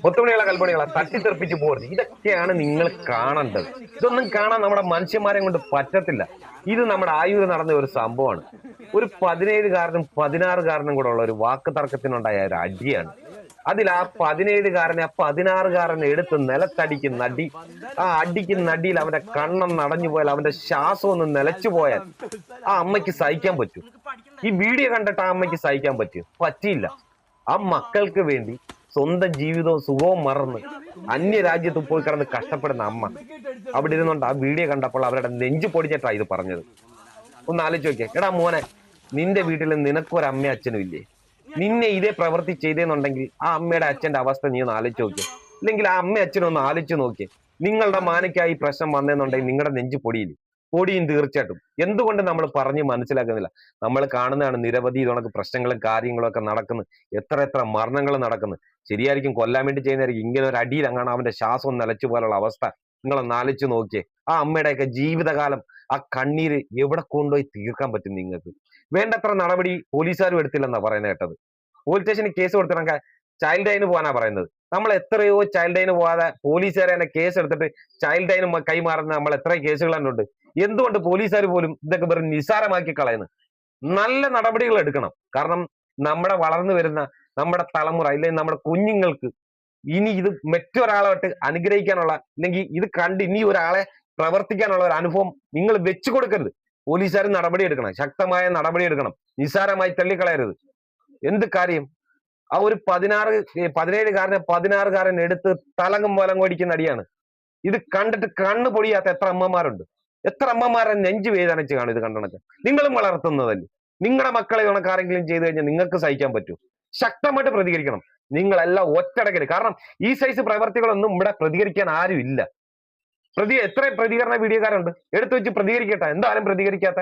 കൊത്തുമണികളെ കൽപ്പണികളെ തട്ടിത്തെറിപ്പിച്ച് പോകരുത്. ഇതൊക്കെയാണ് നിങ്ങൾ കാണേണ്ടത്. ഇതൊന്നും കാണാൻ നമ്മുടെ മനുഷ്യന്മാരെ കൊണ്ട് പറ്റത്തില്ല. ഇത് നമ്മുടെ ആയൂര് നടന്ന ഒരു സംഭവമാണ്. ഒരു 17കാരനും 16കാരനും കൂടെ ഉള്ള ഒരു വാക്ക് തർക്കത്തിനുണ്ടായ ഒരു അടിയാണ്. അതിൽ ആ 17കാരനെ ആ 16കാരനെ എടുത്ത് നിലത്തടിക്കുന്ന അടി. ആ അടിക്കുന്ന അടിയിൽ അവന്റെ കണ്ണം അടഞ്ഞു പോയാൽ, അവന്റെ ശ്വാസം ഒന്ന് നിലച്ചു പോയാൽ ആ അമ്മയ്ക്ക് സഹിക്കാൻ പറ്റും. ഈ വീഡിയോ കണ്ടിട്ട് ആ അമ്മയ്ക്ക് സഹിക്കാൻ പറ്റും? പറ്റിയില്ല. ആ മക്കൾക്ക് വേണ്ടി സ്വന്തം ജീവിതവും സുഖവും മറന്ന് അന്യരാജ്യത്ത് പോയി കിടന്ന് കഷ്ടപ്പെടുന്ന അമ്മ അവിടെ ഇരുന്നുണ്ട് ആ വീഡിയോ കണ്ടപ്പോൾ അവരുടെ നെഞ്ചു പൊടിഞ്ഞിട്ടാ ഇത് പറഞ്ഞത്. ഒന്ന് ആലോചിച്ച് നോക്കിയേ. എടാ മോനെ, നിന്റെ വീട്ടിൽ നിനക്കൊരു അമ്മയും അച്ഛനും ഇല്ലേ? നിന്നെ ഇതേ പ്രവൃത്തി ചെയ്തെന്നുണ്ടെങ്കിൽ ആ അമ്മയുടെ അച്ഛന്റെ അവസ്ഥ നീ ഒന്ന് ആലോചിച്ച് നോക്കിയേ. ഇല്ലെങ്കിൽ ആ അമ്മ അച്ഛനും ഒന്ന് ആലോചിച്ച് നോക്കിയേ. നിങ്ങളുടെ മാനയ്ക്കായി പ്രശ്നം വന്നെന്നുണ്ടെങ്കിൽ നിങ്ങളുടെ നെഞ്ചു പൊടിയില്ലേ? പൊടിയും തീർച്ചയായിട്ടും. എന്തുകൊണ്ട് നമ്മൾ പറഞ്ഞ് മനസ്സിലാക്കുന്നില്ല? നമ്മൾ കാണുന്നതാണ് നിരവധി ഇതോണക്ക് പ്രശ്നങ്ങളും കാര്യങ്ങളും ഒക്കെ നടക്കുന്നു. എത്ര എത്ര മരണങ്ങൾ നടക്കുന്നു. ശരിയായിരിക്കും, കൊല്ലാൻ വേണ്ടി ചെയ്യുന്നതായിരിക്കും. ഇങ്ങനെ ഒരു അടിയിൽ അങ്ങനെ അവന്റെ ശ്വാസം നിലച്ചു പോലുള്ള അവസ്ഥ നിങ്ങളൊന്ന് ആലോചിച്ച് നോക്കിയേ. ആ അമ്മയുടെയൊക്കെ ജീവിതകാലം ആ കണ്ണീര് എവിടെ കൊണ്ടുപോയി തീർക്കാൻ പറ്റും നിങ്ങൾക്ക്? വേണ്ടത്ര നടപടി പോലീസുകാരും എടുത്തില്ലെന്നാ പറയുന്നത് കേട്ടത്. പോലീസ് സ്റ്റേഷനിൽ കേസ് കൊടുത്തിട്ടൊക്കെ ചൈൽഡ് ലൈന് പോകാനാ പറയുന്നത്. നമ്മൾ എത്രയോ ചൈൽഡ് ലൈന് പോകാതെ പോലീസുകാരെ തന്നെ കേസ് എടുത്തിട്ട് ചൈൽഡ് ലൈന് കൈമാറുന്ന നമ്മൾ എത്രയോ കേസുകൾ കണ്ടുണ്ട്. എന്തുകൊണ്ട് പോലീസുകാർ പോലും ഇതൊക്കെ വെറും നിസ്സാരമാക്കി കളയുന്നത്? നല്ല നടപടികൾ എടുക്കണം. കാരണം നമ്മുടെ വളർന്നു വരുന്ന നമ്മുടെ തലമുറ, ഇല്ലെങ്കിൽ നമ്മുടെ കുഞ്ഞുങ്ങൾക്ക് ഇനി ഇത് മറ്റൊരാളായിട്ട് അനുഗ്രഹിക്കാനുള്ള, അല്ലെങ്കിൽ ഇത് കണ്ട് ഇനി ഒരാളെ പ്രവർത്തിക്കാനുള്ള ഒരു അനുഭവം നിങ്ങൾ വെച്ചു കൊടുക്കരുത്. പോലീസുകാർ നടപടി എടുക്കണം, ശക്തമായ നടപടി എടുക്കണം. നിസ്സാരമായി തള്ളിക്കളയരുത്. എന്ത് കാര്യം? ആ ഒരു 17കാരനെ 16കാരൻ എടുത്ത് തലങ്ങും വലങ്ങും അടിക്കുന്ന അടിയാണ്. ഇത് കണ്ടിട്ട് കണ്ണ് പൊടിയാത്ത എത്ര അമ്മമാരുണ്ട്? എത്ര അമ്മമാരെ നെഞ്ചു വേദനിച്ച് കാണും ഇത് കണ്ടണക്ക്. നിങ്ങളും വളർത്തുന്നതല്ലേ? നിങ്ങളുടെ മക്കളെ കണക്കാരെങ്കിലും ചെയ്തു കഴിഞ്ഞാൽ നിങ്ങൾക്ക് സഹിക്കാൻ പറ്റൂ? ശക്തമായിട്ട് പ്രതികരിക്കണം. നിങ്ങളെല്ലാം ഒറ്റടക്കല്. കാരണം ഈ സൈസ് പ്രവർത്തികളൊന്നും ഇവിടെ പ്രതികരിക്കാൻ ആരും ഇല്ല. എത്ര പ്രതികരണ വീഡിയോക്കാരുണ്ട്? എടുത്തു വെച്ച് പ്രതികരിക്കട്ടെ. എന്തായാലും പ്രതികരിക്കാത്ത